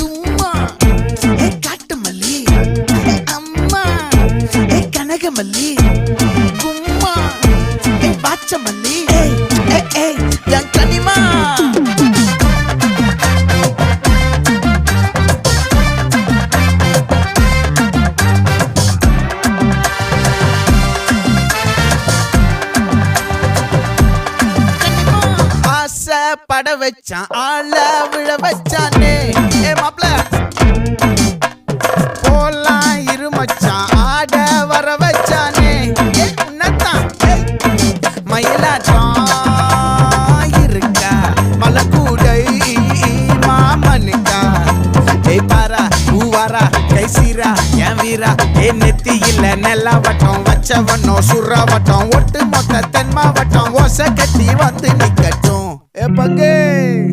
தும்மா ஏ காட்டு மல்லி அம்மா ஏ கனகமல்லி கும்மா ஏ பாச்ச மல்லி என் கனிமா பட வச்சான் ஆள விழ வச்சானே ஏ மாப்ள போலாம் இருமச்சான் ஆட வர வச்சானே ஏ உன்னத்தான் மயிலாட்டம் இருக்கா மலக்கூடை மாமனுக்கா ஏய் பாரா பூவாரா கைசீரா என் வீரா ஏ நெத்தி இல்ல நெல்லா வட்டம் வச்சவனோ சுறா வட்டம் ஒட்டு மொத்த தென் மாவட்டம் ஓசை கட்டி வந்து நிக்கட்டும். É pra quem?